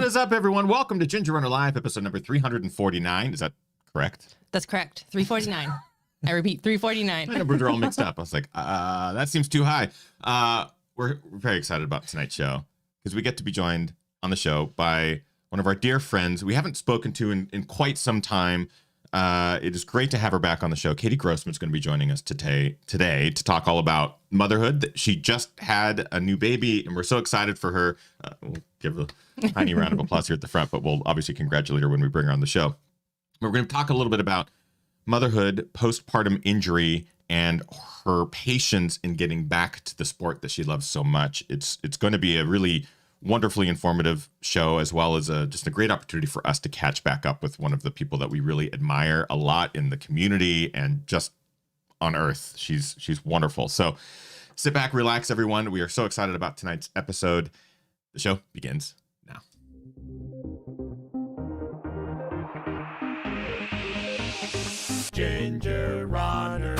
is up, everyone? Welcome to Ginger Runner Live, episode number 349. Is that correct? That's correct. 349. I repeat, 349. My numbers are all mixed up. I was like, that seems too high. We're very excited about tonight's show because we get to be joined on the show by one of our dear friends we haven't spoken to in quite some time. It is great to have her back on the show. Katie Grossman is going to be joining us today to talk all about motherhood. She just had a new baby, and we're so excited for her. We'll give a tiny round of applause here at the front, but we'll obviously congratulate her when we bring her on the show. We're going to talk a little bit about motherhood, postpartum injury, and her patience in getting back to the sport that she loves so much. It's going to be a really wonderfully informative show, as well as just a great opportunity for us to catch back up with one of the people that we really admire a lot in the community and just on earth. She's wonderful. So sit back, relax, everyone. We are so excited about tonight's episode. The show begins now. Ginger Runner.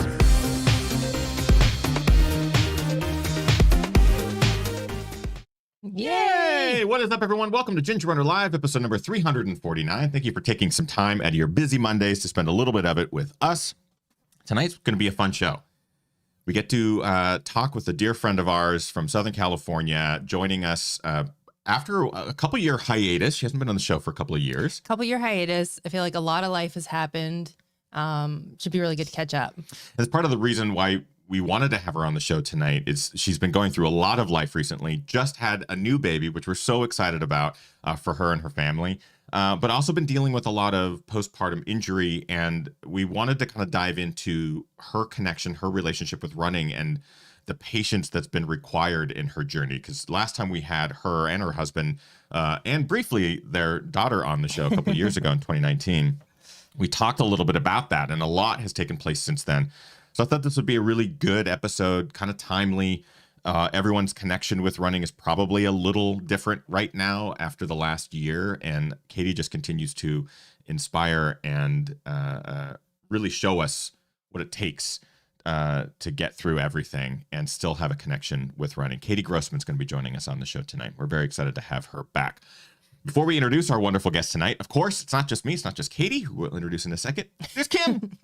Yay! What is up, everyone? Welcome to Ginger Runner Live, episode number 349. Thank you for taking some time out of your busy Mondays to spend a little bit of it with us. Tonight's going to be a fun show. We get to talk with a dear friend of ours from Southern California, joining us after a couple-year hiatus. She hasn't been on the show for a couple of years. Couple-year hiatus. I feel like a lot of life has happened. Should be really good to catch up. That's part of the reason why we wanted to have her on the show tonight. Is she's been going through a lot of life recently, just had a new baby, which we're so excited about for her and her family, but also been dealing with a lot of postpartum injury. And we wanted to kind of dive into her connection, her relationship with running, and the patience that's been required in her journey. Because last time we had her and her husband and briefly their daughter on the show a couple of years ago in 2019, we talked a little bit about that, and a lot has taken place since then. So I thought this would be a really good episode, kind of timely. Everyone's connection with running is probably a little different right now after the last year. And Katie just continues to inspire and really show us what it takes to get through everything and still have a connection with running. Katie Grossman is going to be joining us on the show tonight. We're very excited to have her back. Before we introduce our wonderful guest tonight, of course, it's not just me. It's not just Katie, who we'll introduce in a second. There's Kim.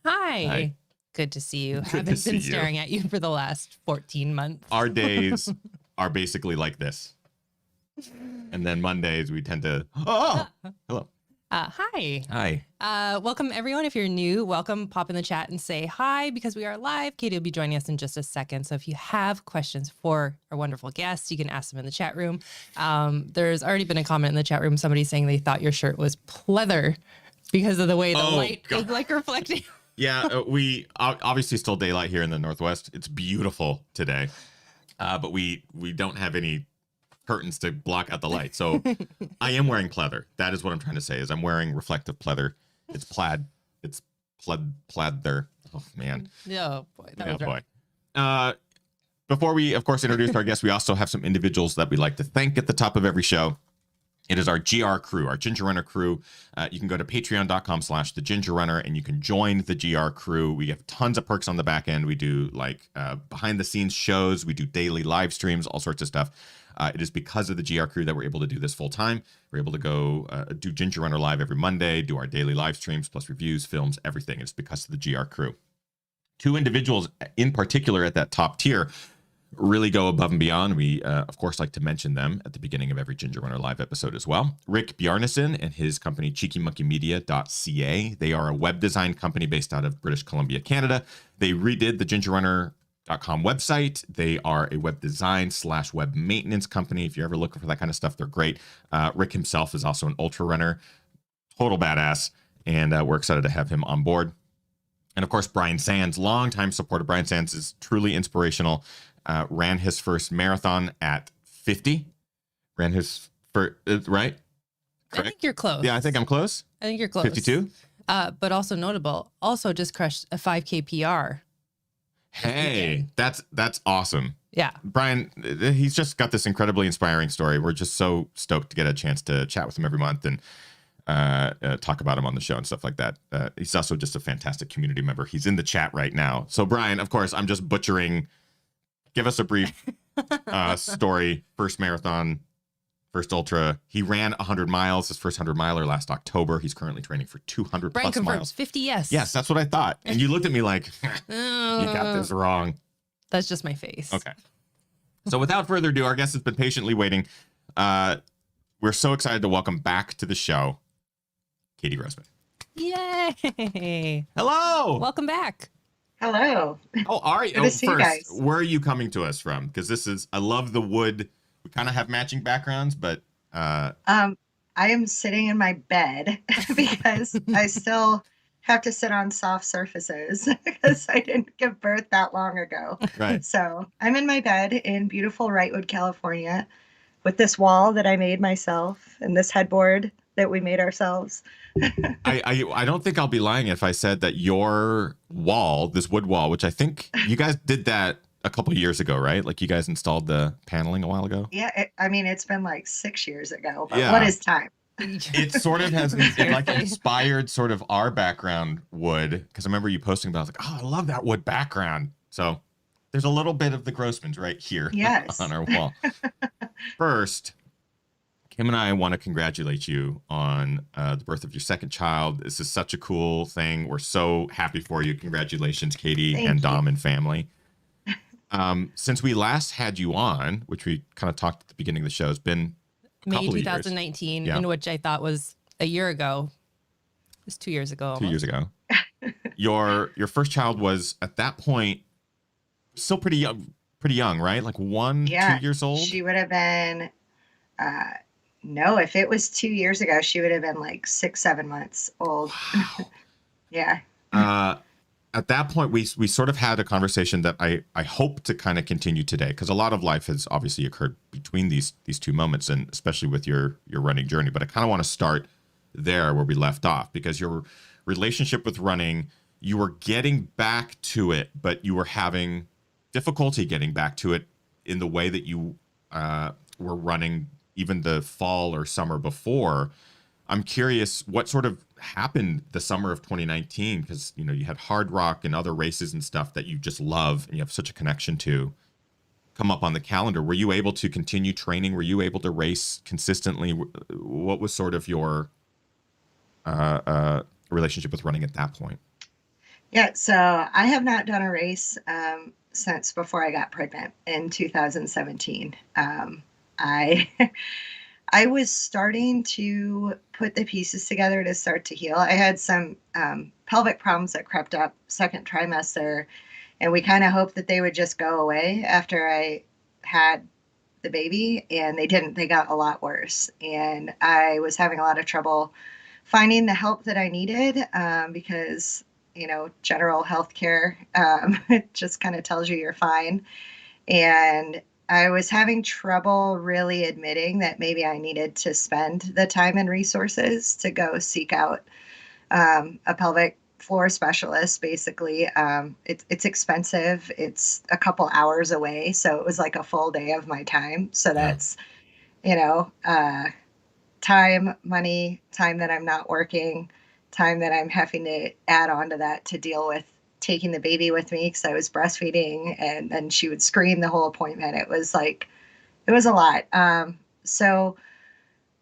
Hi. Hi. Good to see you. Good Haven't to see been you. staring at you for the last 14 months. Our days are basically like this. And then Mondays, we tend to, hello. Hi. Hi. Welcome, everyone. If you're new, welcome. Pop in the chat and say hi because we are live. Katie will be joining us in just a second. So if you have questions for our wonderful guests, you can ask them in the chat room. There's already been a comment in the chat room, somebody saying they thought your shirt was pleather because of the way the light is like reflecting. Yeah, we obviously still daylight here in the Northwest. It's beautiful today, but we don't have any curtains to block out the light. So I am wearing pleather. That is what I'm trying to say. Is I'm wearing reflective pleather. It's plaid. It's pleather. Oh man. Oh boy, that was rough. Boy. Before we, of course, introduce our guests, we also have some individuals that we like to thank at the top of every show. It is our GR crew, our Ginger Runner crew. You can go to patreon.com/thegingerrunner and you can join the GR crew. We have tons of perks on the back end. We do like behind the scenes shows. We do daily live streams, all sorts of stuff. It is because of the GR crew that we're able to do this full time. We're able to go do Ginger Runner Live every Monday, do our daily live streams, plus reviews, films, everything. It's because of the GR crew. Two individuals in particular at that top tier really go above and beyond. We, of course, like to mention them at the beginning of every Ginger Runner Live episode as well. Rick Bjarnason and his company, cheekymonkeymedia.ca. They are a web design company based out of British Columbia, Canada. They redid the gingerrunner.com website. They are a web design / web maintenance company. If you're ever looking for that kind of stuff, they're great. Rick himself is also an ultra runner, total badass, and we're excited to have him on board. And of course, Brian Sands, longtime supporter. Brian Sands is truly inspirational. Ran his first marathon at 50. Ran his first, right? I think you're close. Yeah, I think I'm close. I think you're close. 52? But also notable, also just crushed a 5K PR. Hey, that's awesome. Yeah. Brian, he's just got this incredibly inspiring story. We're just so stoked to get a chance to chat with him every month and talk about him on the show and stuff like that. He's also just a fantastic community member. He's in the chat right now. So Brian, of course, I'm just butchering. Give us a brief story. First marathon, First ultra. He ran 100 miles, his first 100 miler last October. He's currently training for 200 Brian plus confirms miles. 50, yes. Yes, that's what I thought. And you looked at me like, you got this wrong. That's just my face. Okay. So without further ado, our guest has been patiently waiting. We're so excited to welcome back to the show, Katie Grossman. Yay. Hello. Welcome back. Hello. Oh, all right. Good to see you guys. Where are you coming to us from? Because I love the wood. We kind of have matching backgrounds, but I am sitting in my bed because I still have to sit on soft surfaces because I didn't give birth that long ago. Right. So I'm in my bed in beautiful Wrightwood, California, with this wall that I made myself and this headboard that we made ourselves. I don't think I'll be lying if I said that your wall, this wood wall, which I think you guys did that a couple of years ago, right? Like you guys installed the paneling a while ago. Yeah, it's been like 6 years ago, but Yeah. what is time? It sort of has like inspired sort of our background wood, because I remember you posting about it. I was like, oh, I love that wood background. So there's a little bit of the Grossmans right here Yes. on our wall. First, Kim and I want to congratulate you on the birth of your second child. This is such a cool thing. We're so happy for you. Congratulations, Katie Thank and you. Dom and family. Since we last had you on, which we kind of talked at the beginning of the show, it's been a May couple of years. 2019, Yeah. in which I thought was a year ago. It was 2 years ago. Almost. 2 years ago. Your first child was at that point still pretty young, right? Like 2 years old. She would have been, no, if it was 2 years ago, she would have been like 6, 7 months old. Wow. Yeah. At that point, we sort of had a conversation that I hope to kind of continue today, because a lot of life has obviously occurred between these two moments, and especially with your running journey. But I kind of want to start there where we left off, because your relationship with running, you were getting back to it, but you were having difficulty getting back to it in the way that you were running even the fall or summer before. I'm curious what sort of happened the summer of 2019, because you had Hard Rock and other races and stuff that you just love and you have such a connection to come up on the calendar. Were you able to continue training? Were you able to race consistently? What was sort of your relationship with running at that point? Yeah. So I have not done a race since before I got pregnant in 2017. I was starting to put the pieces together to start to heal. I had some pelvic problems that crept up second trimester, and we kind of hoped that they would just go away after I had the baby, and they didn't. They got a lot worse, and I was having a lot of trouble finding the help that I needed because, general health care it just kind of tells you you're fine. And I was having trouble really admitting that maybe I needed to spend the time and resources to go seek out a pelvic floor specialist. Basically, it's expensive. It's a couple hours away, so it was like a full day of my time. So that's, time, money, time that I'm not working, time that I'm having to add on to that to deal with taking the baby with me because I was breastfeeding, and then she would scream the whole appointment. It was a lot. So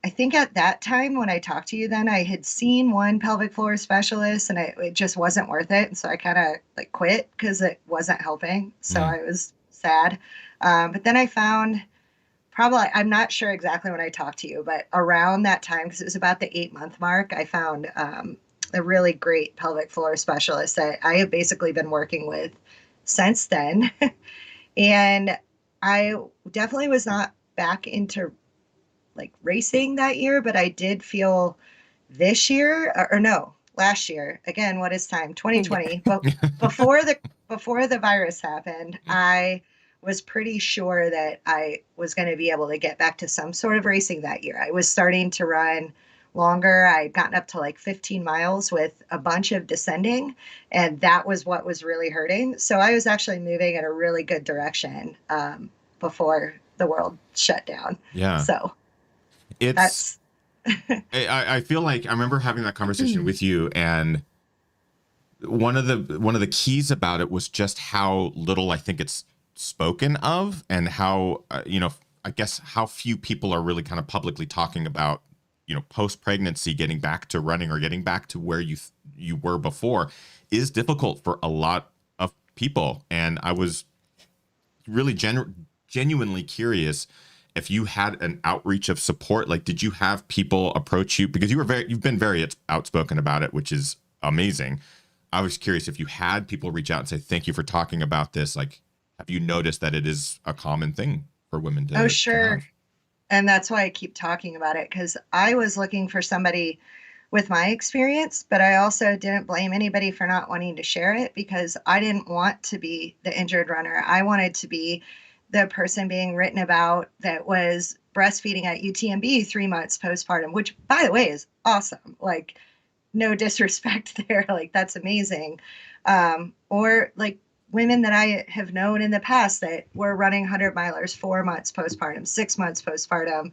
I think at that time when I talked to you then, I had seen one pelvic floor specialist and it just wasn't worth it. And so I kind of quit because it wasn't helping. So I was sad. But then I found I'm not sure exactly when I talked to you, but around that time, because it was about the 8-month mark, I found a really great pelvic floor specialist that I have basically been working with since then. And I definitely was not back into racing that year, but I did feel this year or no, last year, again, what is time? 2020. But before the virus happened, I was pretty sure that I was going to be able to get back to some sort of racing that year. I was starting to run longer. I'd gotten up to 15 miles with a bunch of descending, and that was what was really hurting. So I was actually moving in a really good direction before the world shut down. Yeah. So it's, I feel like I remember having that conversation with you, and one of the keys about it was just how little I think it's spoken of, and how, I guess how few people are really kind of publicly talking about, post-pregnancy, getting back to running or getting back to where you were before is difficult for a lot of people. And I was really genuinely curious if you had an outreach of support. Like, did you have people approach you? Because you've been very outspoken about it, which is amazing. I was curious if you had people reach out and say, thank you for talking about this. Like, have you noticed that it is a common thing for women Oh, to sure. have? And that's why I keep talking about it, because I was looking for somebody with my experience, but I also didn't blame anybody for not wanting to share it, because I didn't want to be the injured runner. I wanted to be the person being written about that was breastfeeding at UTMB 3 months postpartum, which, by the way, is awesome. Like, no disrespect there. Like, that's amazing. Or like women that I have known in the past that were running 100 milers 4 months postpartum, 6 months postpartum.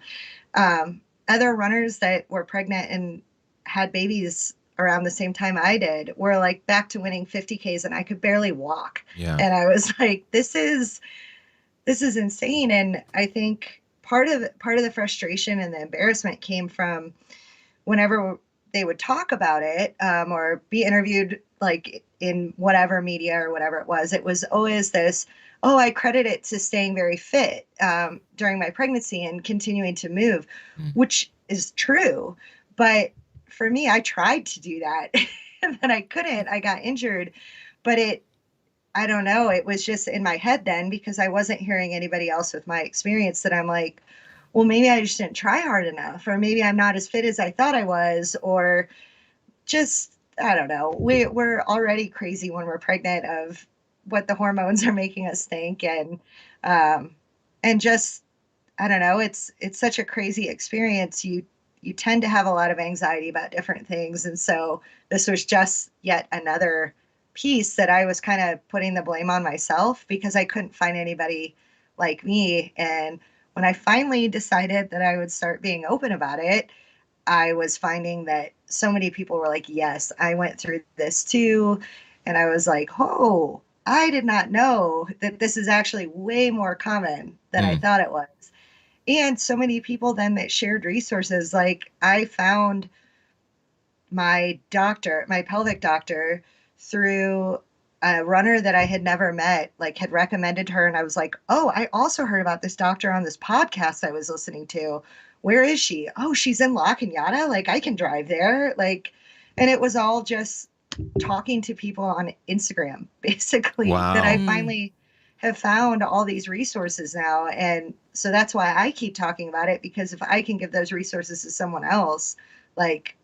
Other runners that were pregnant and had babies around the same time I did were like back to winning 50Ks, and I could barely walk. Yeah. And I was like, this is insane. And I think part of the frustration and the embarrassment came from whenever they would talk about it, or be interviewed, like in whatever media or whatever it was always this, oh, I credit it to staying very fit during my pregnancy and continuing to move, which is true. But for me, I tried to do that and then I couldn't. I got injured, but I don't know, it was just in my head then, because I wasn't hearing anybody else with my experience, that I'm like, well, maybe I just didn't try hard enough, or maybe I'm not as fit as I thought I was, or just, I don't know. We're already crazy when we're pregnant of what the hormones are making us think. And just, I don't know, it's such a crazy experience. You tend to have a lot of anxiety about different things. And so this was just yet another piece that I was kind of putting the blame on myself, because I couldn't find anybody like me. And when I finally decided that I would start being open about it, I was finding that so many people were like, yes, I went through this too. And I was like, oh, I did not know that this is actually way more common than I thought it was. And so many people then that shared resources. Like, I found my doctor, my pelvic doctor, through a runner that I had never met, like had recommended her. And I was like, oh, I also heard about this doctor on this podcast I was listening to. Where is she? Oh, she's in La Cañada. Like, I can drive there. Like, and it was all just talking to people on Instagram, basically, that I Wow. finally have found all these resources now. And so that's why I keep talking about it, because if I can give those resources to someone else, like,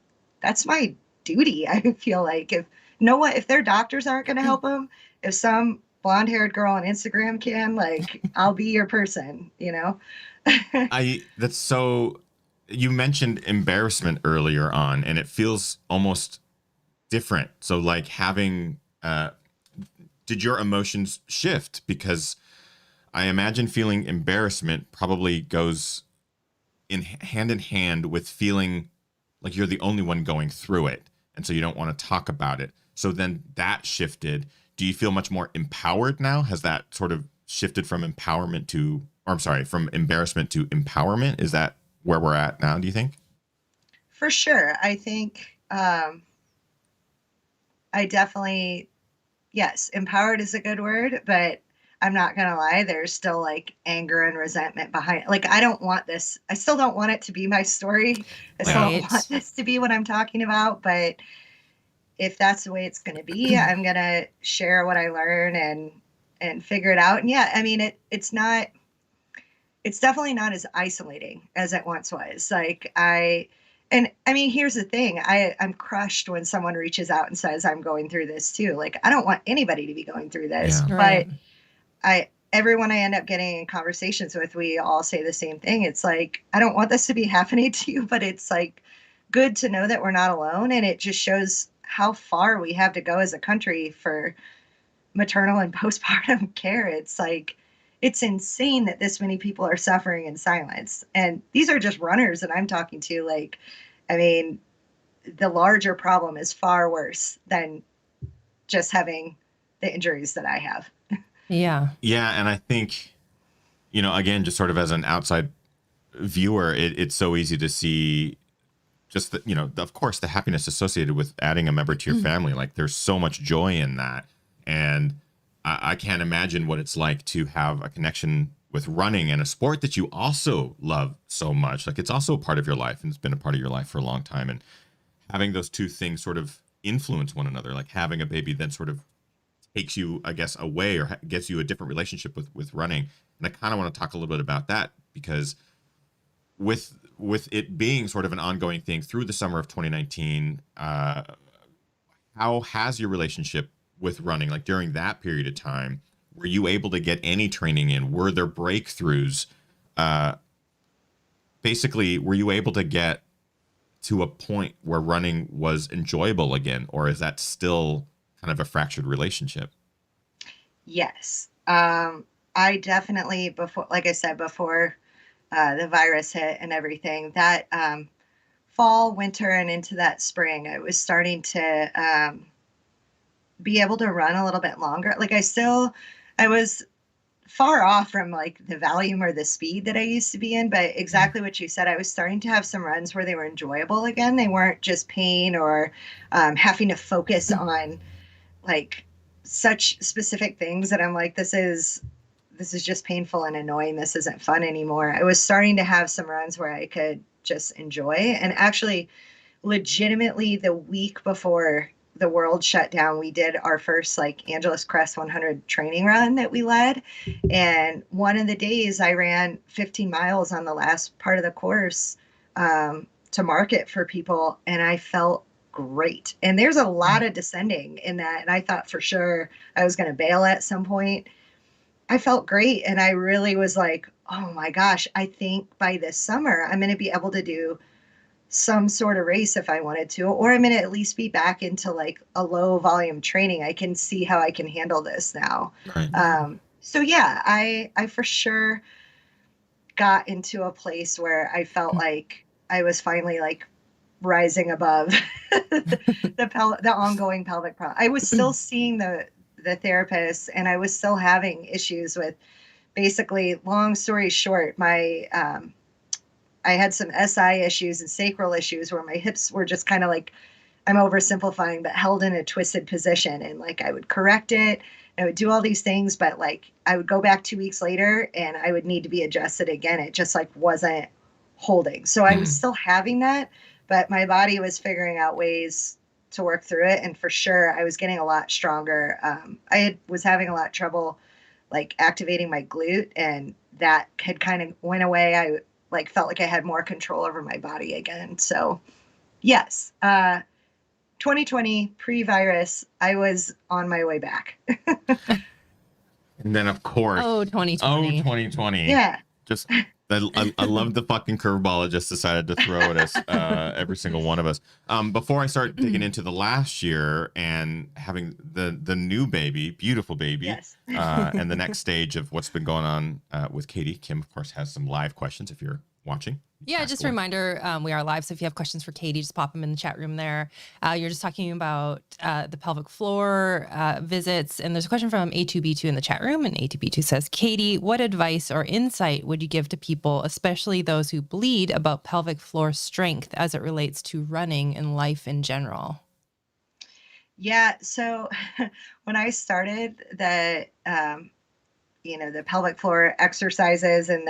that's my duty. I feel like if their doctors aren't going to help them, if some blonde haired girl on Instagram can, like, I'll be your person, you know? That's so, you mentioned embarrassment earlier on, and it feels almost different. So like did your emotions shift? Because I imagine feeling embarrassment probably goes hand in hand with feeling like you're the only one going through it. And so you don't want to talk about it. So then that shifted. Do you feel much more empowered now? Has that sort of shifted from empowerment to, or I'm sorry, from embarrassment to empowerment? Is that where we're at now, do you think? For sure. I think I definitely, yes, empowered is a good word, but I'm not going to lie, there's still like anger and resentment behind it. Like, I don't want this. I still don't want it to be my story. I still don't Right. want this to be what I'm talking about. But if that's the way it's going to be, I'm going to share what I learn and figure it out. And yeah, I mean, it's definitely not as isolating as it once was. Like, and I mean, here's the thing. I'm crushed when someone reaches out and says, I'm going through this too. Like, I don't want anybody to be going through this, Yeah. Right. but everyone I end up getting in conversations with, we all say the same thing. It's like, I don't want this to be happening to you, but it's like good to know that we're not alone. And it just shows how far we have to go as a country for maternal and postpartum care. It's like, it's insane that this many people are suffering in silence. And these are just runners that I'm talking to. Like, I mean, the larger problem is far worse than just having the injuries that I have. Yeah. Yeah. And I think, again, just sort of as an outside viewer, it's so easy to see just of course, the happiness associated with adding a member to your family. Like, there's so much joy in that. And I can't imagine what it's like to have a connection with running and a sport that you also love so much. Like, it's also a part of your life, and it's been a part of your life for a long time. And having those two things sort of influence one another, like having a baby then sort of takes you, I guess, away or gets you a different relationship with running. And I kind of want to talk a little bit about that, because with it being sort of an ongoing thing through the summer of 2019, how has your relationship with running, like during that period of time, were you able to get any training in? Were there breakthroughs? Basically, were you able to get to a point where running was enjoyable again, or is that still kind of a fractured relationship? Yes. I definitely, before, like I said, before the virus hit and everything, that fall, winter, and into that spring, I was starting to be able to run a little bit longer. Like, I was far off from like the volume or the speed that I used to be in, but exactly what you said, I was starting to have some runs where they were enjoyable again. They weren't just pain or having to focus on like such specific things that I'm like, this is just painful and annoying. This isn't fun anymore. I was starting to have some runs where I could just enjoy. And actually, legitimately, the week before the world shut down, we did our first like Angeles Crest 100 training run that we led. And one of the days I ran 15 miles on the last part of the course to market for people. And I felt great. And there's a lot of descending in that. And I thought for sure I was going to bail at some point. I felt great. And I really was like, oh my gosh, I think by this summer, I'm going to be able to do some sort of race if I wanted to, or I'm going to at least be back into like a low volume training. I can see how I can handle this now. Right. So yeah, I for sure got into a place where I felt like I was finally like rising above the ongoing pelvic problem. I was still seeing the therapist, and I was still having issues with, basically, long story short, my I had some SI issues and sacral issues where my hips were just kind of like, I'm oversimplifying, but held in a twisted position. And like I would correct it, I would do all these things, but like I would go back 2 weeks later and I would need to be adjusted again. It just like wasn't holding. So I was still having that, but my body was figuring out ways to work through it. And for sure, I was getting a lot stronger. Was having a lot of trouble like activating my glute, and that had kind of went away. I like felt like I had more control over my body again. So yes, 2020 pre-virus, I was on my way back. And then, of course, Oh, 2020. 2020. Yeah. Just, I love the fucking curveball it just decided to throw at us, every single one of us. Before I start digging into the last year and having the new baby, beautiful baby, Yes. and the next stage of what's been going on with Katie, Kim, of course, has some live questions if you're watching. Yeah, just a reminder, we are live. So if you have questions for Katie, just pop them in the chat room there. You're just talking about the pelvic floor visits. And there's a question from A2B2 in the chat room. And A2B2 says, Katie, what advice or insight would you give to people, especially those who bleed, about pelvic floor strength as it relates to running and life in general? Yeah. So when I started the pelvic floor exercises and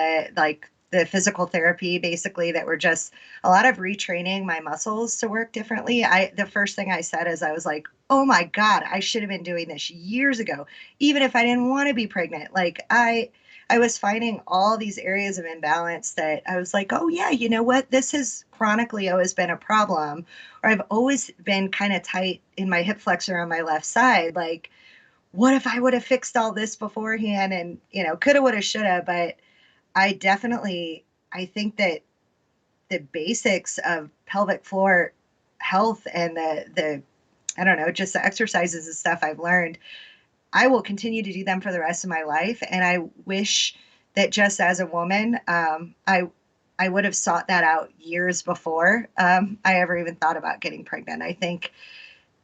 the physical therapy, basically, that were just a lot of retraining my muscles to work differently. The first thing I said is I was like, oh my God, I should have been doing this years ago, even if I didn't want to be pregnant. Like I was finding all these areas of imbalance that I was like, oh yeah, you know what? This has chronically always been a problem, or I've always been kind of tight in my hip flexor on my left side. Like, what if I would have fixed all this beforehand and, coulda, woulda, shoulda, but I think that the basics of pelvic floor health and I don't know, just the exercises and stuff I've learned, I will continue to do them for the rest of my life. And I wish that just as a woman, I would have sought that out years before I ever even thought about getting pregnant. I think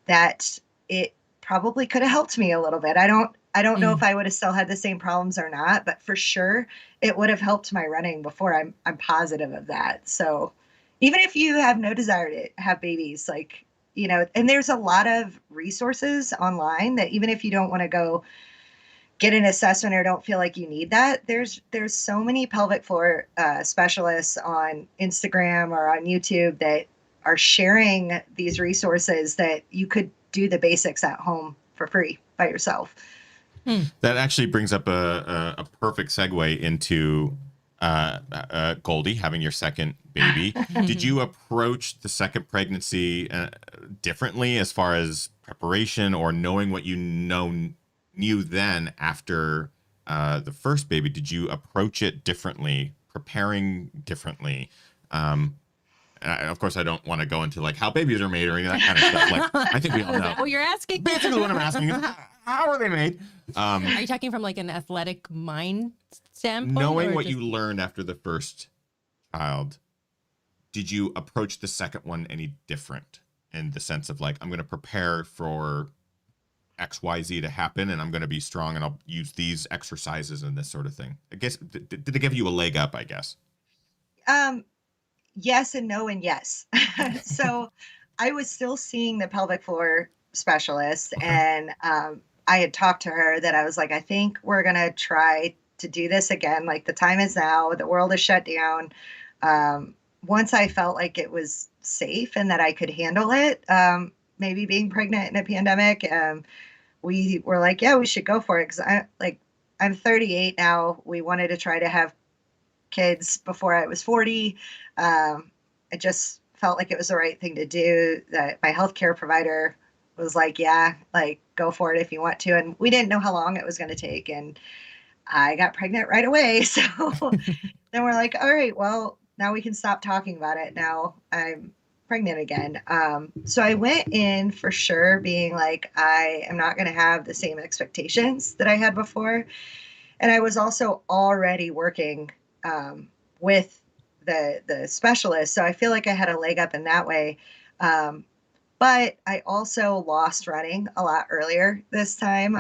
that it probably could have helped me a little bit. I don't I don't know if I would have still had the same problems or not, but for sure it would have helped my running before. I'm positive of that. So even if you have no desire to have babies, like, you know, and there's a lot of resources online that even if you don't want to go get an assessment or don't feel like you need that, there's so many pelvic floor specialists on Instagram or on YouTube that are sharing these resources that you could do the basics at home for free by yourself. That actually brings up a perfect segue into Goldie having your second baby. Did you approach the second pregnancy differently as far as preparation or knowing what you knew then after the first baby? Did you approach it differently, preparing differently? Of course, I don't want to go into like how babies are made or any of that kind of stuff. Like, I think we all know. Oh, you're asking? Basically, what I'm asking is how are they made? Are you talking from like an athletic mind standpoint? Knowing what you learned after the first child, did you approach the second one any different in the sense of like, I'm going to prepare for XYZ to happen and I'm going to be strong and I'll use these exercises and this sort of thing? I guess, did it give you a leg up, I guess? Yes and no and yes. So I was still seeing the pelvic floor specialist, and I had talked to her that I was like, I think we're going to try to do this again. Like, the time is now, the world is shut down. Once I felt like it was safe and that I could handle it, maybe being pregnant in a pandemic, we were like, yeah, we should go for it. Cause I'm 38 now. We wanted to try to have kids before I was 40. I just felt like it was the right thing to do. That my healthcare provider was like, yeah, like, go for it if you want to. And we didn't know how long it was going to take. And I got pregnant right away. So then we're like, all right, well, now we can stop talking about it. Now I'm pregnant again. So I went in for sure being like, I am not going to have the same expectations that I had before. And I was also already working with the specialist. So I feel like I had a leg up in that way. But I also lost running a lot earlier this time.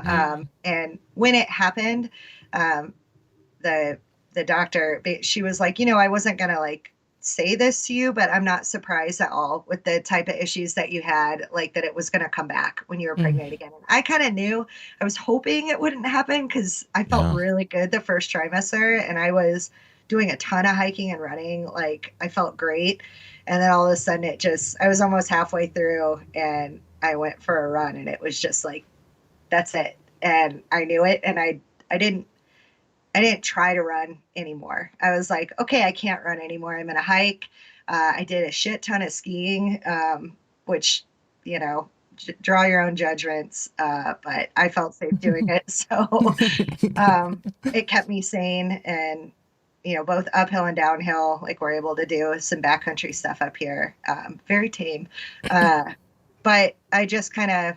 And when it happened, the doctor, she was like, you know, I wasn't going to like say this to you, but I'm not surprised at all with the type of issues that you had, like that it was going to come back when you were pregnant again. And I kind of knew, I was hoping it wouldn't happen because I felt really good the first trimester and I was doing a ton of hiking and running. Like, I felt great. And then all of a sudden I was almost halfway through and I went for a run and it was just like, that's it. And I knew it. And I didn't try to run anymore. I was like, okay, I can't run anymore. I'm going to hike. I did a shit ton of skiing, which, you know, draw your own judgments. But I felt safe doing it. So it kept me sane and, you know, both uphill and downhill, like we're able to do some backcountry stuff up here. Very tame. But I just kind of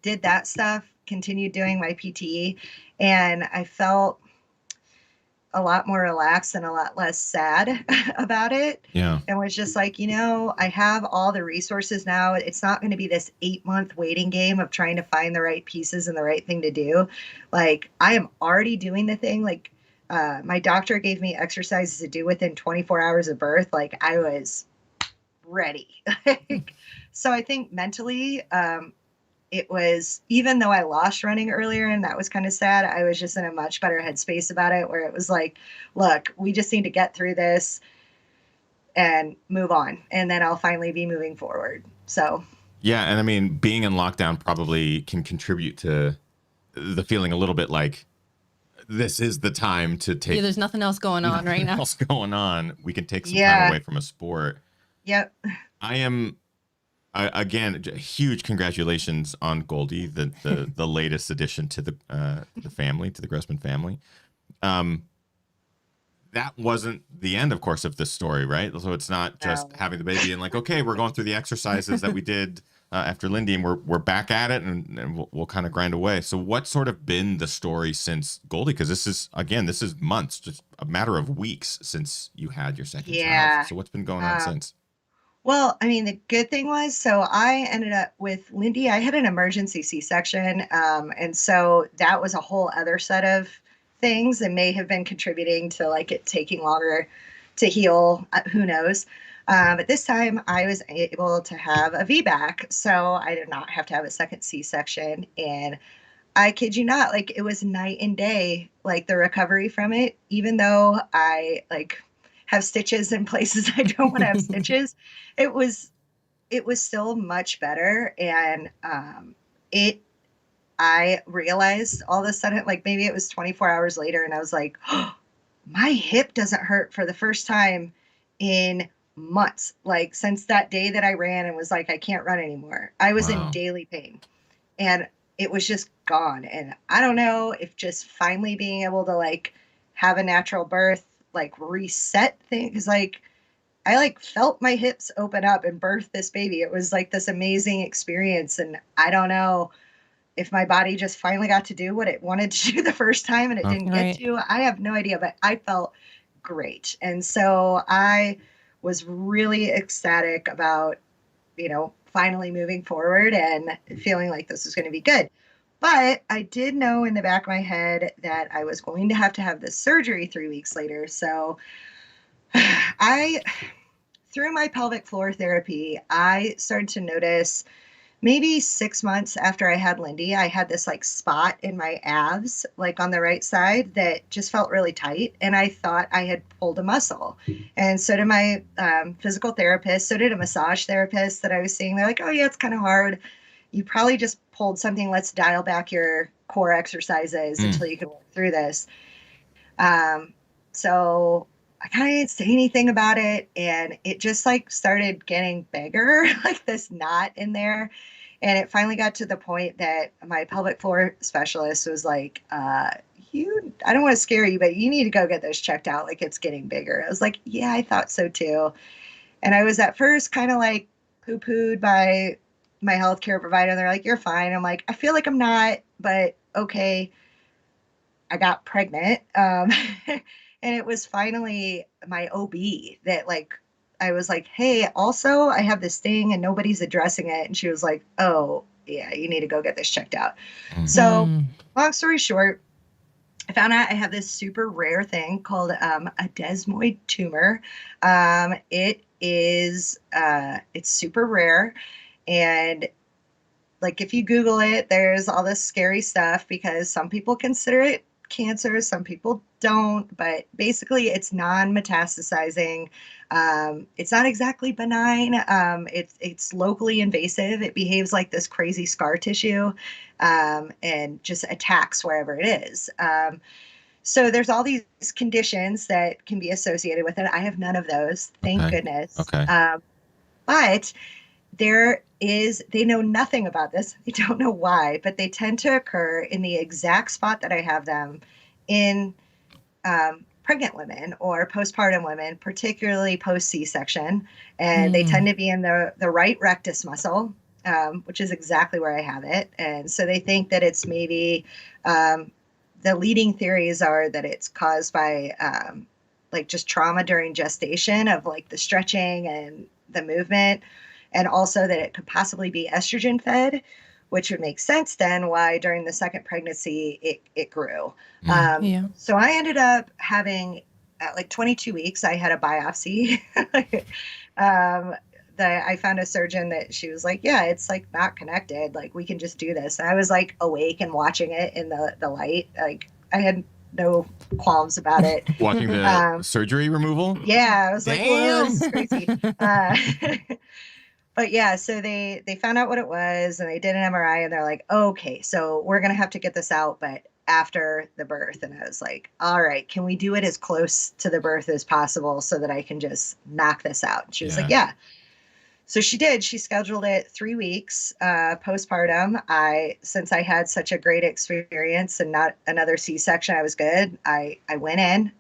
did that stuff, continued doing my PTE, and I felt a lot more relaxed and a lot less sad about it. Yeah. And was just like, you know, I have all the resources now. It's not going to be this 8-month waiting game of trying to find the right pieces and the right thing to do. Like, I am already doing the thing. Like, my doctor gave me exercises to do within 24 hours of birth. Like, I was ready. So I think mentally, it was, even though I lost running earlier and that was kind of sad, I was just in a much better headspace about it, where it was like, look, we just need to get through this and move on. And then I'll finally be moving forward. So. Yeah. And I mean, being in lockdown probably can contribute to the feeling a little bit like this is the time to take. Yeah, there's nothing else going on right now. Else going on. We can take some time away from a sport. Yep. Again, huge congratulations on Goldie, the latest addition to the family, to the Grossman family. That wasn't the end, of course, of this story, right? So it's not just having the baby and like, okay, we're going through the exercises that we did after Lindy, and we're back at it, and we'll kind of grind away. So what's sort of been the story since Goldie? Because this is months, just a matter of weeks since you had your second child. So what's been going on since? Well, I mean, the good thing was, so I ended up with Lindy. I had an emergency C-section, and so that was a whole other set of things that may have been contributing to like it taking longer to heal. Who knows? But this time, I was able to have a VBAC, so I did not have to have a second C-section. And I kid you not, like it was night and day, like the recovery from it. Even though I like have stitches in places I don't want to have stitches, it was it was still much better. And it I realized all of a sudden, like maybe it was 24 hours later, and I was like, oh, my hip doesn't hurt for the first time in months. Like since that day that I ran and was like, I can't run anymore. I was in Wow. daily pain and it was just gone. And I don't know if just finally being able to like have a natural birth, like reset things, like I like felt my hips open up and birth this baby. It was like this amazing experience. And I don't know if my body just finally got to do what it wanted to do the first time and it Huh. didn't get Right. to. I have no idea, but I felt great. And so I was really ecstatic about, finally moving forward and feeling like this was going to be good. But I did know in the back of my head that I was going to have this surgery 3 weeks later. So I, through my pelvic floor therapy, I started to notice maybe 6 months after I had Lindy, I had this like spot in my abs, like on the right side, that just felt really tight. And I thought I had pulled a muscle. And so did my physical therapist. So did a massage therapist that I was seeing. They're like, oh, yeah, it's kind of hard. You probably just pulled something. Let's dial back your core exercises Mm. until you can work through this. Um, so I kind of didn't say anything about it. And it just like started getting bigger, like this knot in there. And it finally got to the point that my pelvic floor specialist was like, I don't want to scare you, but you need to go get this checked out. Like it's getting bigger. I was like, yeah, I thought so too. And I was at first kind of like poo pooed by my healthcare provider. They're like, you're fine. I'm like, I feel like I'm not, but okay. I got pregnant. And it was finally my OB that like I was like, hey, also I have this thing and nobody's addressing it. And she was like, oh, yeah, you need to go get this checked out. Mm. So long story short, I found out I have this super rare thing called a desmoid tumor. It's super rare. And like if you Google it, there's all this scary stuff because some people consider it cancer, some people don't. But basically, it's non-metastasizing. It's not exactly benign. It's locally invasive. It behaves like this crazy scar tissue, and just attacks wherever it is. So there's all these conditions that can be associated with it. I have none of those, thank Okay. goodness. Okay. But they know nothing about this. They don't know why, but they tend to occur in the exact spot that I have them in pregnant women or postpartum women, particularly post C-section. And they tend to be in the right rectus muscle, which is exactly where I have it. And so they think that it's maybe the leading theories are that it's caused by like just trauma during gestation of like the stretching and the movement, and also that it could possibly be estrogen fed, which would make sense then why during the second pregnancy it grew. Mm. Yeah. So I ended up having at like 22 weeks, I had a biopsy. um, I found a surgeon that she was like, yeah, it's like not connected. Like we can just do this. And I was like awake and watching it in the light. Like I had no qualms about it. Watching the surgery removal. Yeah, I was like, whoa, Damn. this is crazy. But yeah, so they found out what it was and they did an MRI and they're like, okay, so we're gonna have to get this out, but after the birth. And I was like, all right, can we do it as close to the birth as possible so that I can just knock this out? And she was like, yeah. So she did. She scheduled it 3 weeks postpartum. Since I had such a great experience and not another C-section, I was good. I went in,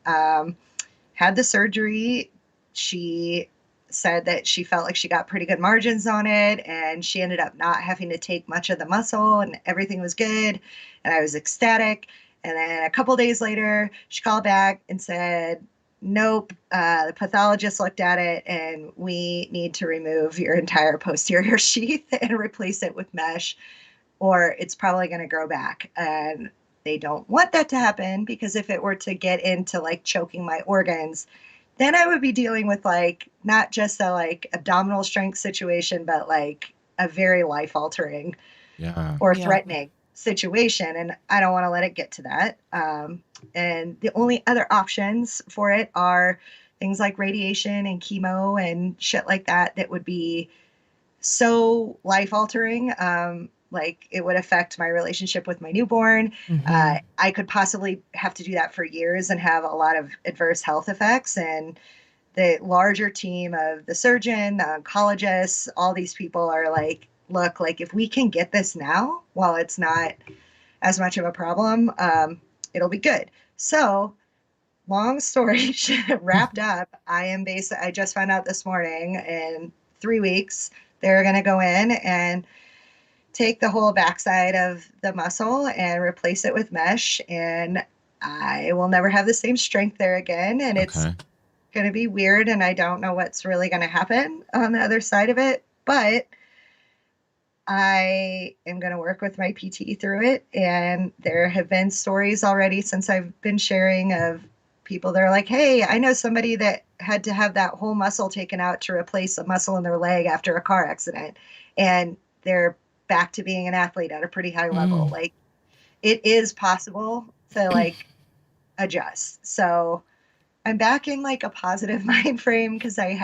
had the surgery. She said that she felt like she got pretty good margins on it, and she ended up not having to take much of the muscle, and everything was good. And I was ecstatic. And then a couple days later, she called back and said, nope, the pathologist looked at it and we need to remove your entire posterior sheath and replace it with mesh, or it's probably going to grow back. And they don't want that to happen, because if it were to get into like choking my organs, then I would be dealing with like not just a like abdominal strength situation, but like a very life altering or threatening situation. And I don't want to let it get to that. And the only other options for it are things like radiation and chemo and shit like that, that would be so life altering. Like it would affect my relationship with my newborn. I could possibly have to do that for years and have a lot of adverse health effects. And the larger team of the surgeon, the oncologists, all these people are like, look, like if we can get this now while it's not as much of a problem, it'll be good. So long story wrapped up, I just found out this morning, in 3 weeks, they're going to go in and take the whole backside of the muscle and replace it with mesh. And I will never have the same strength there again. And it's going to be weird. And I don't know what's really going to happen on the other side of it. But I am going to work with my PT through it. And there have been stories already since I've been sharing of people that are like, hey, I know somebody that had to have that whole muscle taken out to replace a muscle in their leg after a car accident. And they're back to being an athlete at a pretty high level. Like it is possible to like adjust. So I'm back in like a positive mind frame, because I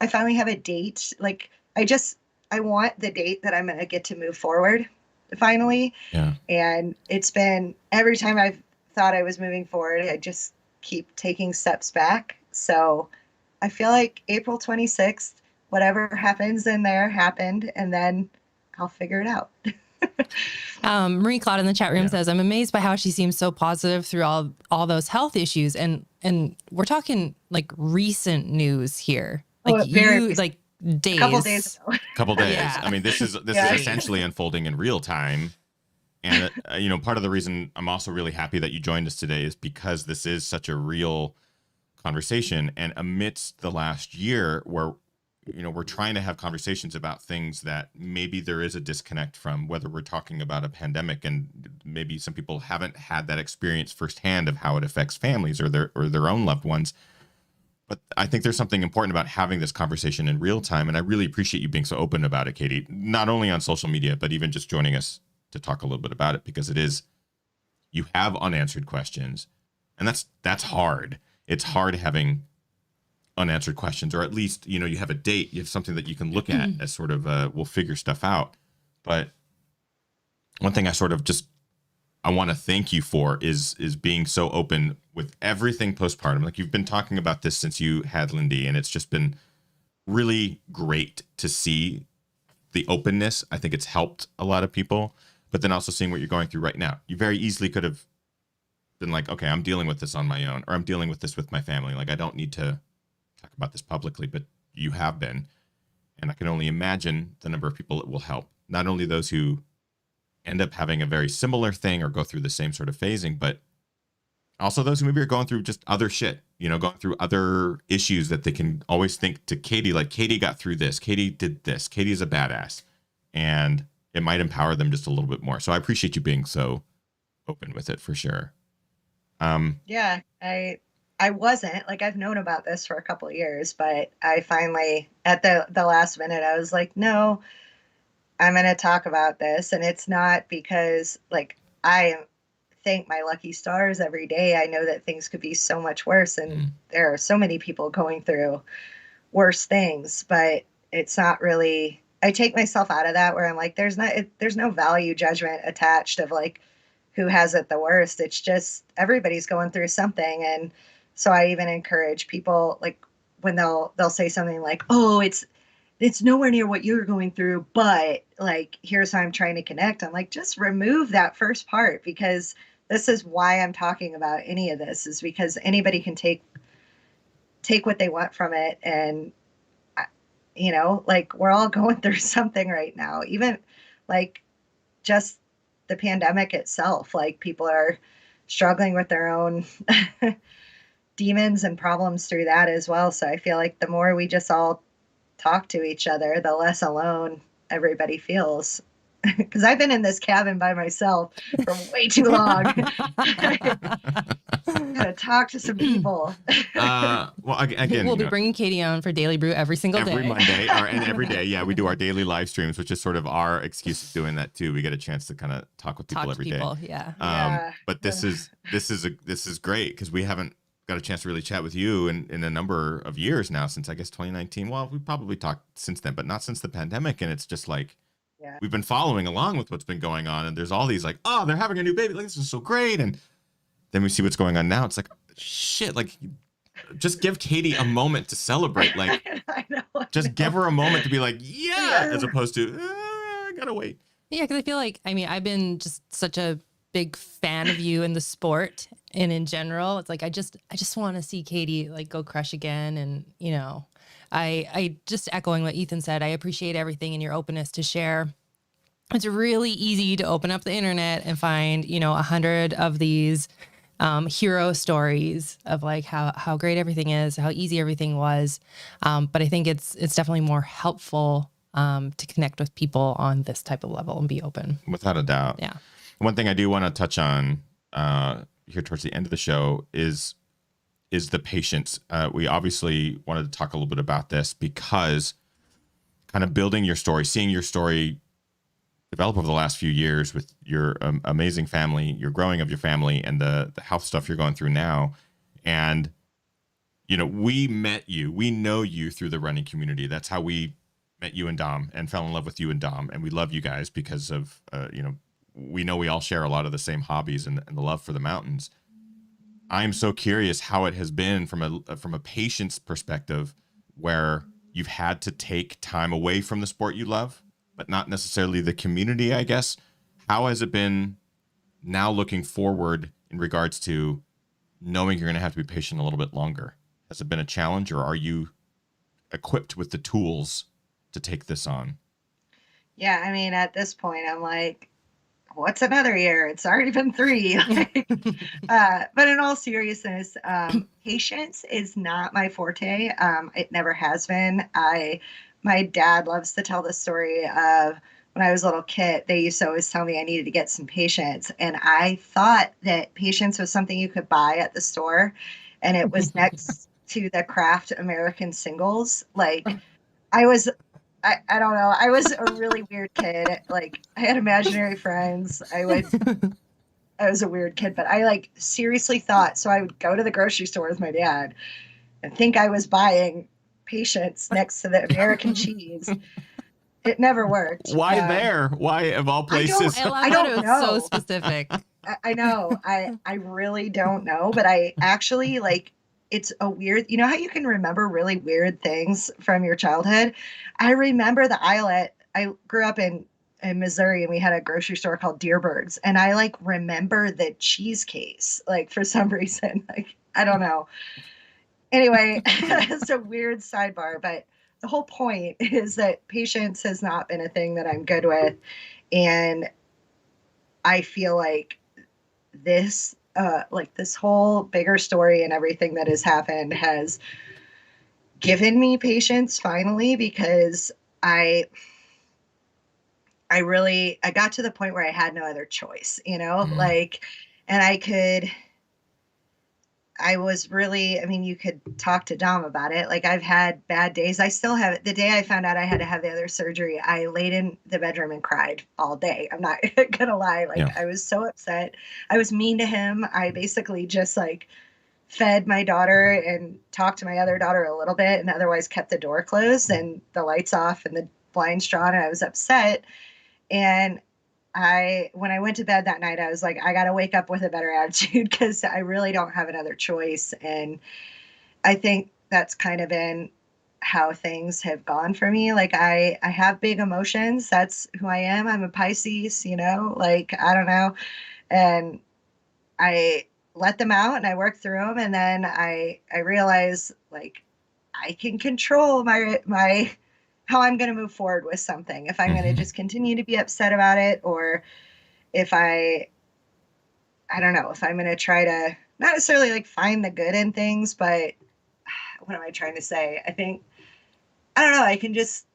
finally have a date. Like I want the date that I'm going to get to move forward finally. And it's been, every time I've thought I was moving forward, I just keep taking steps back. So I feel like April 26th, whatever happens in there happened, and then I'll figure it out. Marie Claude in the chat room says, I'm amazed by how she seems so positive through all those health issues. And we're talking like recent news here. Like like days. Couple days ago. Couple days. I mean, this is essentially unfolding in real time. And, part of the reason I'm also really happy that you joined us today is because this is such a real conversation. And amidst the last year where, we're trying to have conversations about things that maybe there is a disconnect from, whether we're talking about a pandemic and maybe some people haven't had that experience firsthand of how it affects families or their own loved ones. But I think there's something important about having this conversation in real time. And I really appreciate you being so open about it, Katie, not only on social media, but even just joining us to talk a little bit about it, because you have unanswered questions, and that's hard. It's hard having unanswered questions, or at least, you have a date, you have something that you can look at as sort of we'll figure stuff out. But one thing I want to thank you for is being so open with everything postpartum. Like, you've been talking about this since you had Lindy, and it's just been really great to see the openness. I think it's helped a lot of people, but then also seeing what you're going through right now. You very easily could have been like, okay, I'm dealing with this on my own, or I'm dealing with this with my family. Like, I don't need to talk about this publicly, but you have been. And I can only imagine the number of people it will help. Not only those who end up having a very similar thing or go through the same sort of phasing, but also those who maybe are going through just other shit, going through other issues that they can always think to Katie, like, Katie got through this, Katie did this, Katie's a badass. And it might empower them just a little bit more. So I appreciate you being so open with it, for sure. Yeah, I wasn't, like, I've known about this for a couple of years, but I finally, at the last minute, I was like, no, I'm going to talk about this. And it's not because, like, I thank my lucky stars every day. I know that things could be so much worse, and there are so many people going through worse things, but it's not really, I take myself out of that, where I'm like, there's no value judgment attached of like who has it the worst. It's just everybody's going through something. And so I even encourage people, like, when they'll say something like, oh, it's nowhere near what you're going through, but like, here's how I'm trying to connect. I'm like, just remove that first part, because this is why I'm talking about any of this, is because anybody can take what they want from it. And, like, we're all going through something right now, even like just the pandemic itself. Like, people are struggling with their own demons and problems through that as well. So I feel like the more we just all talk to each other, the less alone everybody feels. Because I've been in this cabin by myself for way too long. Gotta talk to some people. Well, again, we'll be bringing Katie on for Daily Brew every single day. Every Monday, and every day. Yeah, we do our daily live streams, which is sort of our excuse of doing that too. We get a chance to kind of talk with people every day. Yeah. But this is great because we haven't got a chance to really chat with you in a number of years now, since I guess 2019. Well, we probably talked since then, but not since the pandemic. And it's just like, we've been following along with what's been going on, and there's all these like, oh, they're having a new baby. Like, this is so great. And then we see what's going on now. It's like, shit, like, just give Katie a moment to celebrate. Like, I know. Just give her a moment to be like, yeah, as opposed to, I gotta wait. Yeah, because I feel like, I mean, I've been just such a big fan of you in the sport and in general. It's like, I just want to see Katie like go crush again. And, you know, I just echoing what Ethan said, I appreciate everything and your openness to share. It's really easy to open up the internet and find, you know, 100 of these hero stories of like how great everything is, how easy everything was. But I think it's definitely more helpful to connect with people on this type of level and be open. Without a doubt. Yeah. One thing I do want to touch on here towards the end of the show is the patience. We obviously wanted to talk a little bit about this because kind of building your story, seeing your story develop over the last few years with your amazing family, your growing of your family, and the health stuff you're going through now. And, you know, we know you through the running community. That's how we met you and Dom and fell in love with you and Dom. And we love you guys because of, you know we all share a lot of the same hobbies and the love for the mountains. I'm so curious how it has been from a patient's perspective, where you've had to take time away from the sport you love, but not necessarily the community, I guess. How has it been now looking forward in regards to knowing you're going to have to be patient a little bit longer? Has it been a challenge, or are you equipped with the tools to take this on? Yeah, I mean, at this point, I'm like, what's another year? It's already been 3. But in all seriousness, patience is not my forte. It never has been. My dad loves to tell the story of when I was a little kid, they used to always tell me I needed to get some patience. And I thought that patience was something you could buy at the store. And it was next to the Kraft American singles. Like, I don't know. I was a really weird kid. Like, I had imaginary friends. I was a weird kid, but I like seriously thought, so I would go to the grocery store with my dad and think I was buying patience next to the American cheese. It never worked. Why there? Why of all places? I don't know. So specific. I know. I really don't know, but I actually like, it's a weird, you know how you can remember really weird things from your childhood? I remember the aisle I grew up in Missouri, and we had a grocery store called Deerberg's, and I like remember the cheese case, like for some reason, like, I don't know. Anyway, it's a weird sidebar, but the whole point is that patience has not been a thing that I'm good with. And I feel like this whole bigger story and everything that has happened has given me patience finally, because I got to the point where I had no other choice, you know, like, and I was really, I mean, you could talk to Dom about it. Like, I've had bad days. I still have it. The day I found out I had to have the other surgery, I laid in the bedroom and cried all day. I'm not gonna lie. Like, I was so upset. I was mean to him. I basically just like fed my daughter and talked to my other daughter a little bit, and otherwise kept the door closed and the lights off and the blinds drawn. And I was upset. And when I went to bed that night, I was like, I got to wake up with a better attitude, because I really don't have another choice. And I think that's kind of been how things have gone for me. Like, I have big emotions. That's who I am. I'm a Pisces, you know, like, I don't know. And I let them out and I work through them. And then I realize, like, I can control my how I'm going to move forward with something. If I'm going to just continue to be upset about it, or if I don't know, if I'm going to try to not necessarily like find the good in things, but what am I trying to say? I think, I don't know, I can just,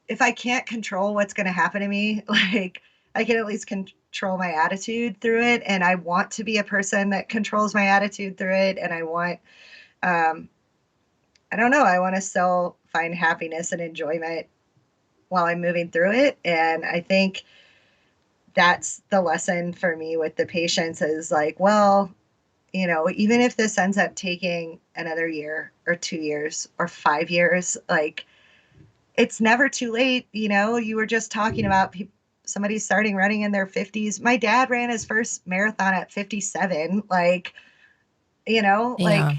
if I can't control what's going to happen to me, like I can at least control my attitude through it. And I want to be a person that controls my attitude through it. And I want, um, I don't know, I want to still find happiness and enjoyment while I'm moving through it. And I think that's the lesson for me with the patients is like, well, you know, even if this ends up taking another year or 2 years or 5 years, like it's never too late. You know, you were just talking about somebody starting running in their 50s. My dad ran his first marathon at 57. Like, you know, Yeah. like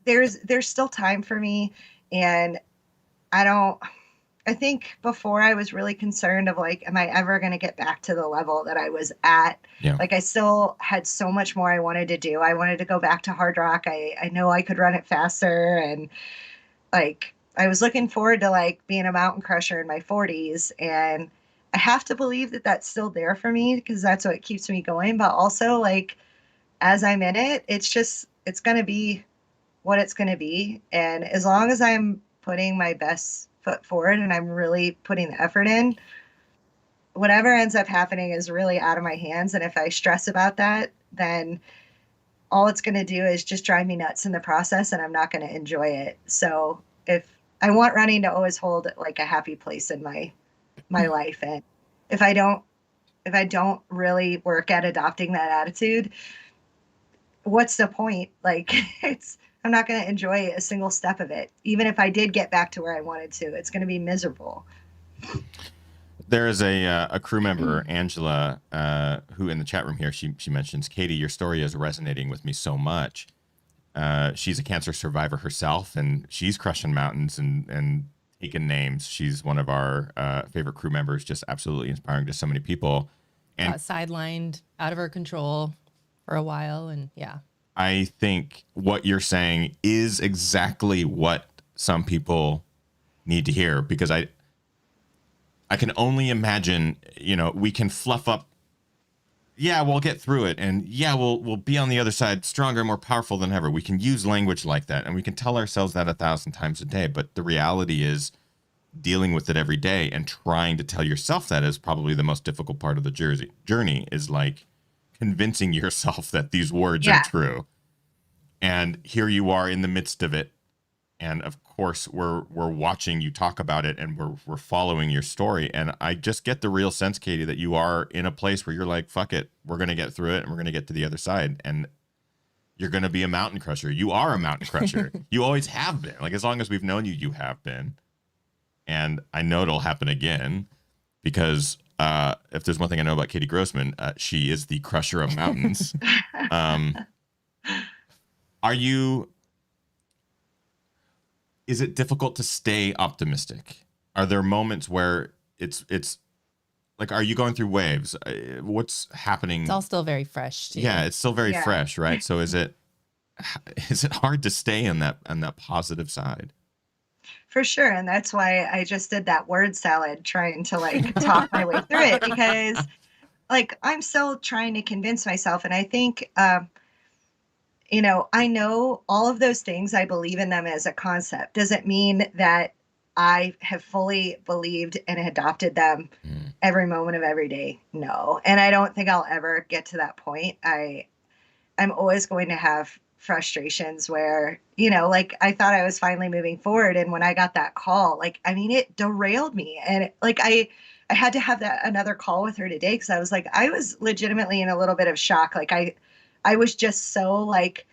there's still time for me. And I don't, I think before I was really concerned of like, am I ever going to get back to the level that I was at? Yeah. Like I still had so much more I wanted to do. I wanted to go back to hard rock. I know I could run it faster. And like, I was looking forward to like being a mountain crusher in my 40s. And I have to believe that that's still there for me because that's what keeps me going. But also like, as I'm in it, it's just, it's going to be what it's going to be. And as long as I'm putting my best foot forward and I'm really putting the effort in, whatever ends up happening is really out of my hands. And if I stress about that, then all it's going to do is just drive me nuts in the process and I'm not going to enjoy it. So if I want running to always hold like a happy place in my life, and if I don't really work at adopting that attitude, what's the point? Like it's I'm not going to enjoy a single step of it. Even if I did get back to where I wanted to, it's going to be miserable. There is a crew member, Angela, who in the chat room here, she mentions, Katie, your story is resonating with me so much. She's a cancer survivor herself, and she's crushing mountains and taking names. She's one of our favorite crew members, just absolutely inspiring to so many people. And Got sidelined, out of her control for a while. And yeah. I think what you're saying is exactly what some people need to hear, because I can only imagine, you know, we can fluff up, yeah, we'll get through it, and yeah, we'll be on the other side stronger, more powerful than ever. We can use language like that, and we can tell ourselves that 1,000 times a day, but the reality is dealing with it every day and trying to tell yourself that is probably the most difficult part of the journey, is like convincing yourself that these words are true. And here you are in the midst of it, and of course we're watching you talk about it, and we're following your story, and I just get the real sense, Katie, that you are in a place where you're like, fuck it, we're gonna get through it and we're gonna get to the other side, and you're gonna be a mountain crusher. You are a mountain crusher. You always have been. Like, as long as we've known you, you have been. And I know it'll happen again, because if there's one thing I know about Katie Grossman, she is the crusher of mountains. Is it difficult to stay optimistic? Are there moments where it's like, are you going through waves? What's happening? It's all still very fresh too. Yeah, it's still very fresh, right? So is it hard to stay on that positive side? For sure. And that's why I just did that word salad trying to like talk my way through it, because like I'm still trying to convince myself. And I think you know, I know all of those things. I believe in them as a concept. Doesn't mean that I have fully believed and adopted them every moment of every day. No. And I don't think I'll ever get to that point. I'm always going to have frustrations where, you know, like I thought I was finally moving forward. And when I got that call, like, I mean, it derailed me. And like, I had to have that another call with her today, because I was like, I was legitimately in a little bit of shock. Like I was just so like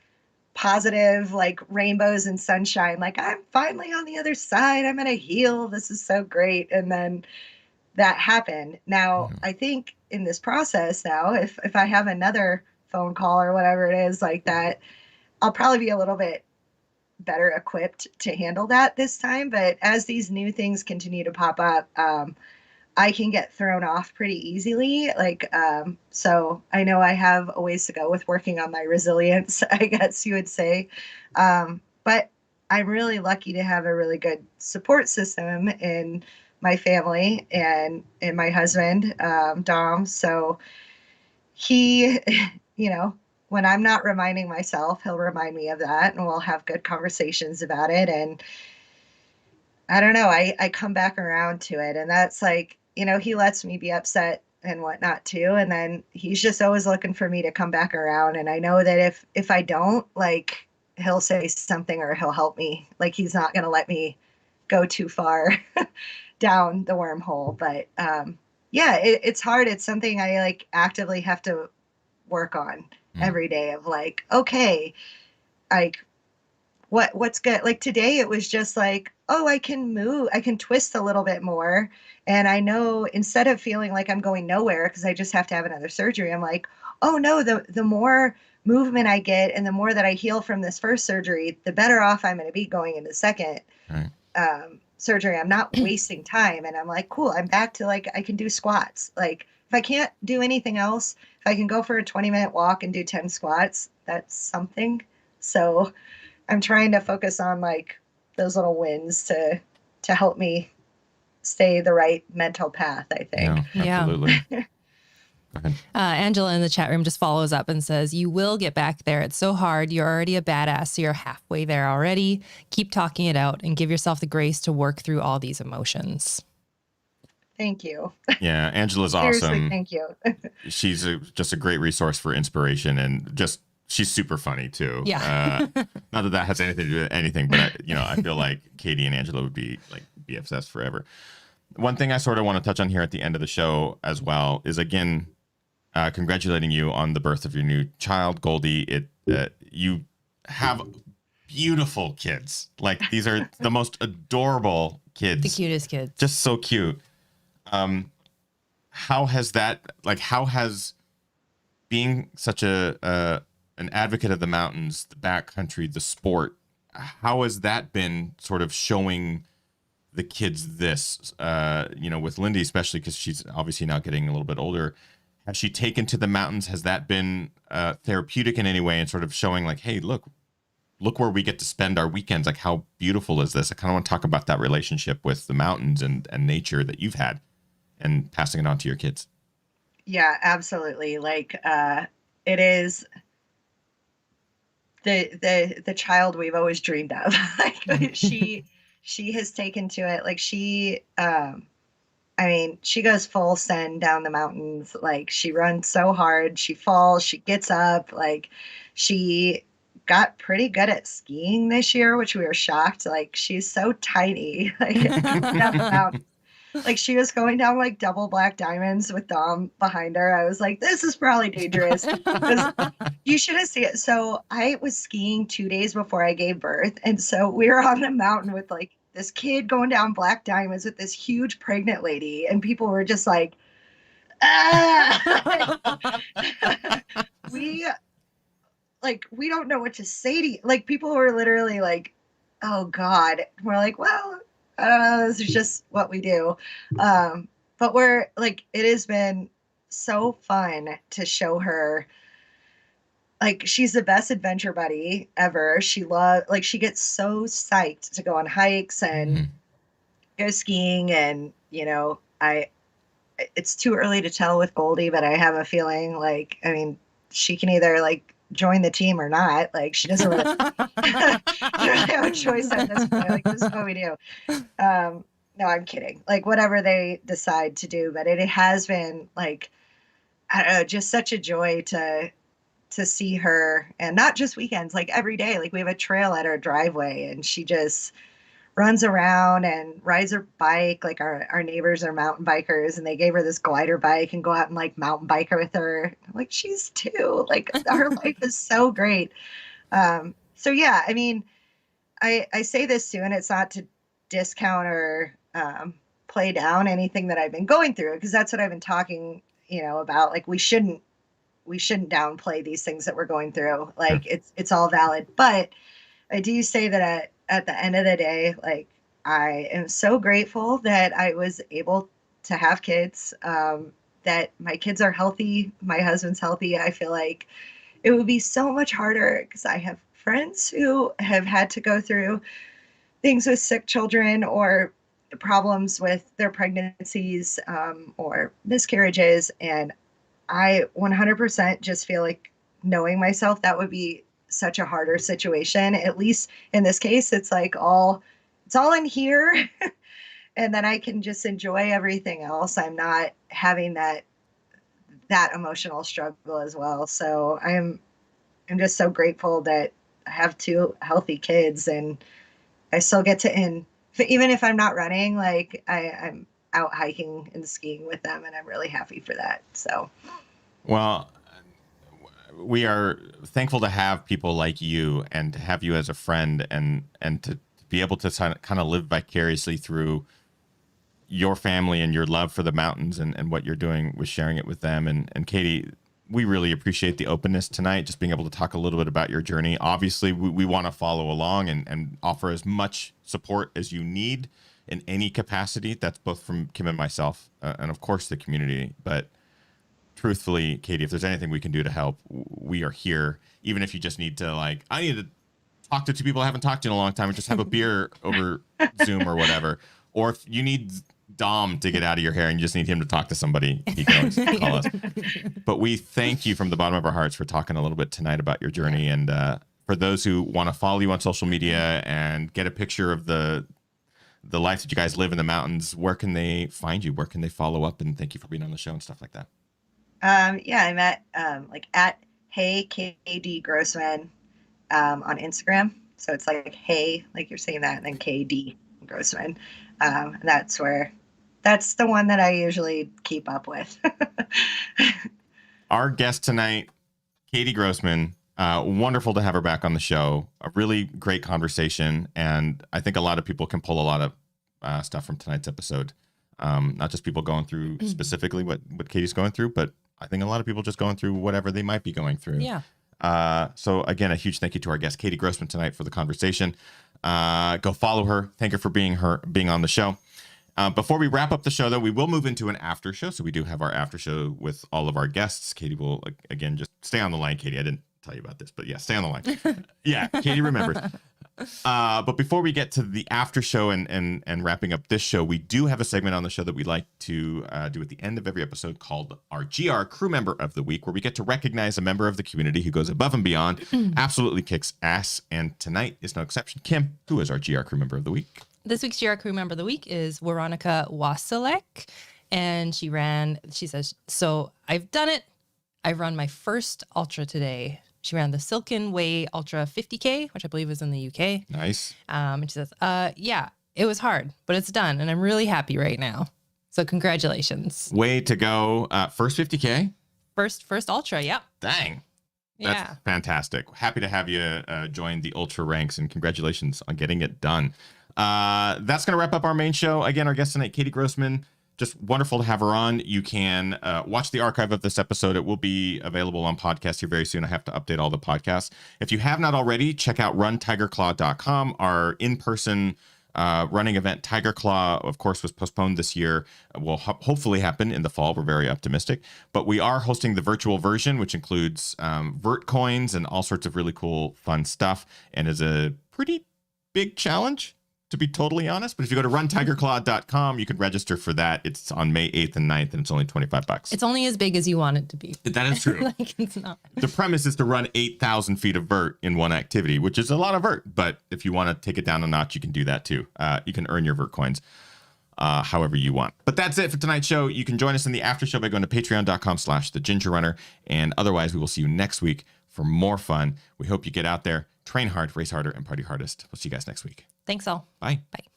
positive, like rainbows and sunshine. Like, I'm finally on the other side. I'm going to heal. This is so great. And then that happened. Now, I think in this process now, if I have another phone call or whatever it is like that, I'll probably be a little bit better equipped to handle that this time. But as these new things continue to pop up, I can get thrown off pretty easily. Like, so I know I have a ways to go with working on my resilience, I guess you would say. But I'm really lucky to have a really good support system in my family and in my husband, Dom. So he, you know, when I'm not reminding myself, he'll remind me of that, and we'll have good conversations about it. And I don't know, I come back around to it. And that's like, he lets me be upset and whatnot too. And then he's just always looking for me to come back around. And I know that if I don't, like, he'll say something or he'll help me. Like, he's not going to let me go too far down the wormhole. But yeah, it's hard. It's something I like actively have to work on every day of like, okay, like what's good. Like today it was just like, oh, I can move, I can twist a little bit more. And I know instead of feeling like I'm going nowhere because I just have to have another surgery, I'm like, oh no, the more movement I get and the more that I heal from this first surgery, the better off I'm going to be going into the second surgery. I'm not wasting time. And I'm like, cool, I'm back to like, I can do squats. Like if I can't do anything else, if I can go for a 20-minute walk and do 10 squats, that's something. So I'm trying to focus on like those little wins to help me stay the right mental path, I think. Yeah, absolutely. Go ahead. Angela in the chat room just follows up and says, you will get back there. It's so hard. You're already a badass. So you're halfway there already. Keep talking it out and give yourself the grace to work through all these emotions. Thank you. Yeah, Angela's Seriously, awesome. thank you. She's just a great resource for inspiration, and just she's super funny too. Yeah. Not that has anything to do with anything, but I feel like Katie and Angela would be like BFFs forever. One thing I sort of want to touch on here at the end of the show as well is, again, congratulating you on the birth of your new child, Goldie. You have beautiful kids. Like, these are the most adorable kids. The cutest kids. Just so cute. How has being such an advocate of the mountains, the backcountry, the sport, how has that been sort of showing the kids this, with Lindy, especially because she's obviously now getting a little bit older? Has she taken to the mountains? Has that been therapeutic in any way, and sort of showing like, hey, look where we get to spend our weekends. Like, how beautiful is this? I kind of want to talk about that relationship with the mountains and nature that you've had, and passing it on to your kids. Yeah, absolutely. Like, it is the child we've always dreamed of. Like, she has taken to it. Like, she goes full send down the mountains. Like, she runs so hard, she falls, she gets up. Like, she got pretty good at skiing this year, which we were shocked. Like, she's so tiny. Like, down the mountain. Like, she was going down like double black diamonds with Dom behind her. I was like, this is probably dangerous. You should have seen it. So I was skiing 2 days before I gave birth. And so we were on the mountain with like this kid going down black diamonds with this huge pregnant lady. And people were just like, ah! we don't know what to say to you. Like, people were literally like, oh God. We're like, well, I don't know. This is just what we do. But we're like, it has been so fun to show her. Like, she's the best adventure buddy ever. She gets so psyched to go on hikes and go skiing. And, it's too early to tell with Goldie, but I have a feeling like, she can either like join the team or not. Like, she doesn't really, have a choice at this point. Like, this is what we do. No, I'm kidding. Like, whatever they decide to do, but it has been like, I don't know, just such a joy to see her, and not just weekends, like every day. Like, we have a trail at our driveway and she just runs around and rides her bike. Like, our neighbors are mountain bikers, and they gave her this glider bike and go out and like mountain biker with her. Like, she's 2. Like, her life is so great. So yeah, I say this too, and it's not to discount or play down anything that I've been going through, because that's what I've been talking, about. Like, we shouldn't downplay these things that we're going through. Like, it's all valid. But I do say that at the end of the day, like, I am so grateful that I was able to have kids, that my kids are healthy, my husband's healthy. I feel like it would be so much harder because I have friends who have had to go through things with sick children or problems with their pregnancies, or miscarriages. And I 100% just feel like knowing myself, that would be such a harder situation. At least in this case, it's like it's all in here. And then I can just enjoy everything else. I'm not having that emotional struggle as well. So I'm just so grateful that I have 2 healthy kids, and I still get to even if I'm not running, like I'm out hiking and skiing with them, and I'm really happy for that. So, Well, we are thankful to have people like you and to have you as a friend, and to be able to kind of live vicariously through your family and your love for the mountains and what you're doing with sharing it with them. And Katie, we really appreciate the openness tonight, just being able to talk a little bit about your journey. Obviously, we want to follow along and offer as much support as you need in any capacity. That's both from Kim and myself, and of course the community. But truthfully, Katie, if there's anything we can do to help, we are here. Even if you just need to, like, I need to talk to 2 people I haven't talked to in a long time and just have a beer over Zoom or whatever. Or if you need Dom to get out of your hair and you just need him to talk to somebody, he can always call us. But we thank you from the bottom of our hearts for talking a little bit tonight about your journey. And for those who want to follow you on social media and get a picture of the life that you guys live in the mountains, where can they find you? Where can they follow up? And thank you for being on the show and stuff like that. yeah, I'm at Hey Katie Grossman on Instagram. So it's like, hey, like you're saying that, and then KD Grossman. That's the one that I usually keep up with. Our guest tonight, Katie Grossman. Wonderful to have her back on the show. A really great conversation. And I think a lot of people can pull a lot of stuff from tonight's episode. Not just people going through specifically what Katie's going through, but I think a lot of people just going through whatever they might be going through. Yeah. So again, a huge thank you to our guest, Katie Grossman, tonight for the conversation. Go follow her. Thank her for being on the show. Before we wrap up the show, though, we will move into an after show. So we do have our after show with all of our guests. Katie will, again, just stay on the line, Katie. I didn't tell you about this, but yeah, stay on the line. Yeah, Katie remembers. But before we get to the after show and wrapping up this show, we do have a segment on the show that we like to do at the end of every episode called our GR Crew Member of the Week, where we get to recognize a member of the community who goes above and beyond, absolutely kicks ass. And tonight is no exception. Kim, who is our GR Crew Member of the Week? This week's GR Crew Member of the Week is Veronica Wasilek. And she says, so I've done it. I've run my first ultra today. She ran the Silken Way Ultra 50K, which I believe was in the UK. Nice. And she says, yeah, it was hard, but it's done. And I'm really happy right now. So congratulations. Way to go. First 50K? First ultra. Yep. Dang. That's Yeah. fantastic. Happy to have you join the ultra ranks, and congratulations on getting it done. That's going to wrap up our main show. Again, our guest tonight, Katie Grossman. Just wonderful to have her on. You can watch the archive of this episode. It will be available on podcast here very soon. I have to update all the podcasts. If you have not already, check out runtigerclaw.com. Our in-person running event, Tiger Claw, of course, was postponed this year. Will hopefully happen in the fall. We're very optimistic. But we are hosting the virtual version, which includes vert coins and all sorts of really cool, fun stuff, and is a pretty big challenge, to be totally honest. But if you go to runtigerclaw.com, you can register for that. It's on May 8th and 9th, and it's only $25. It's only as big as you want it to be. That is true. Like, it's not. The premise is to run 8,000 feet of vert in one activity, which is a lot of vert. But if you want to take it down a notch, you can do that too. You can earn your vert coins however you want. But that's it for tonight's show. You can join us in the after show by going to patreon.com/thegingerrunner. And otherwise, we will see you next week for more fun. We hope you get out there, train hard, race harder, and party hardest. We'll see you guys next week. Thanks all. Bye. Bye.